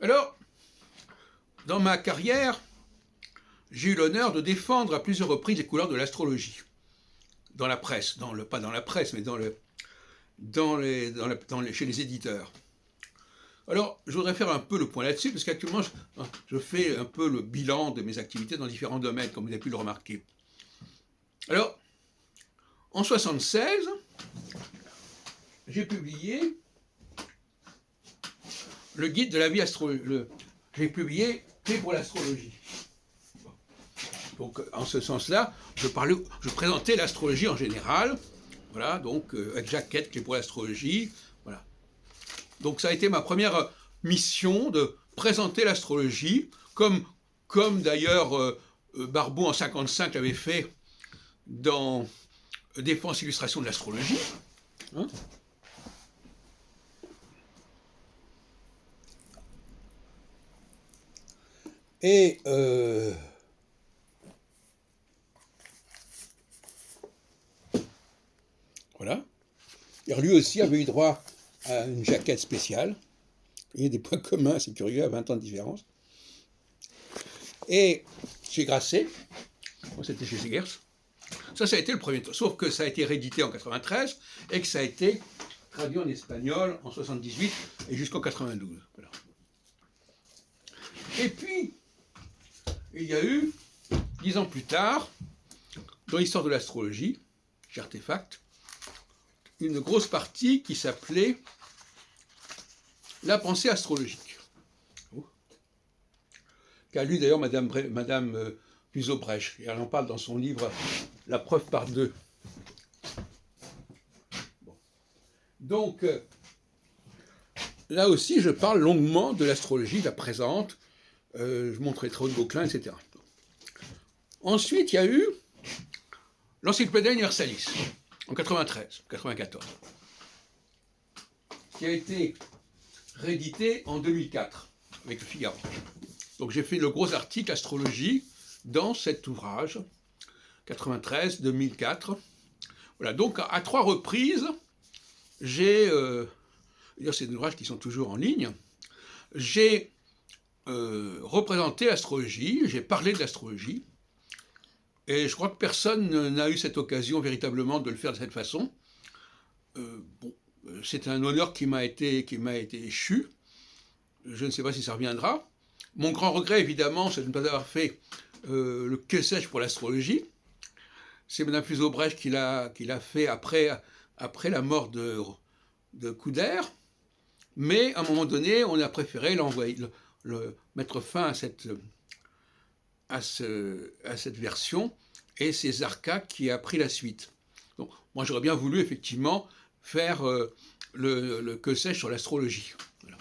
Alors, dans ma carrière, j'ai eu l'honneur de défendre à plusieurs reprises les couleurs de l'astrologie. Dans la presse, pas dans la presse, mais chez les éditeurs. Alors, je voudrais faire un peu le point là-dessus, parce qu'actuellement, je fais un peu le bilan de mes activités dans différents domaines, comme vous avez pu le remarquer. Alors, en 1976, j'ai publié le guide de la vie astrologique. J'ai publié Clés pour l'astrologie. Donc, en ce sens-là, je présentais l'astrologie en général. Voilà, donc, avec Jacquette, Clés pour l'astrologie. Voilà. Donc, ça a été ma première mission de présenter l'astrologie, comme d'ailleurs Barbault en 1955 l'avait fait dans Défense illustration de l'astrologie. Hein. Et voilà. Et lui aussi avait eu droit à une jaquette spéciale. Il y a des points communs, c'est curieux, à 20 ans de différence. Et chez Grasset, c'était chez Segers, ça a été le premier tour. Sauf que ça a été réédité en 93 et que ça a été traduit en espagnol en 78 et jusqu'en 92. Voilà. Et puis, il y a eu, 10 ans plus tard, dans l'histoire de l'astrologie, chez Artefact, une grosse partie qui s'appelait La pensée astrologique, qu'a lu d'ailleurs Madame Puzo-Bresch, et elle en parle dans son livre La preuve par deux. Bon. Donc, là aussi, je parle longuement de l'astrologie, je la présente, je montrerai trop de Gauquelin, etc. Ensuite, il y a eu l'Encyclopædia Universalis, en 94, qui a été réédité en 2004, avec le Figaro. Donc j'ai fait le gros article astrologie dans cet ouvrage, 93, 2004. Voilà, donc à 3 reprises, j'ai, c'est des ouvrages qui sont toujours en ligne, j'ai représenté l'astrologie, j'ai parlé de l'astrologie, et je crois que personne n'a eu cette occasion véritablement de le faire de cette façon. C'est un honneur qui m'a été échu. Je ne sais pas si ça reviendra. Mon grand regret, évidemment, c'est de ne pas avoir fait le que sais-je pour l'astrologie. C'est Mme Puzo-Bresch qui l'a fait après la mort de Couder. Mais à un moment donné, on a préféré mettre fin à cette version, et c'est Zarka qui a pris la suite. Donc, moi, j'aurais bien voulu, effectivement, faire le que sais-je sur l'astrologie. Voilà.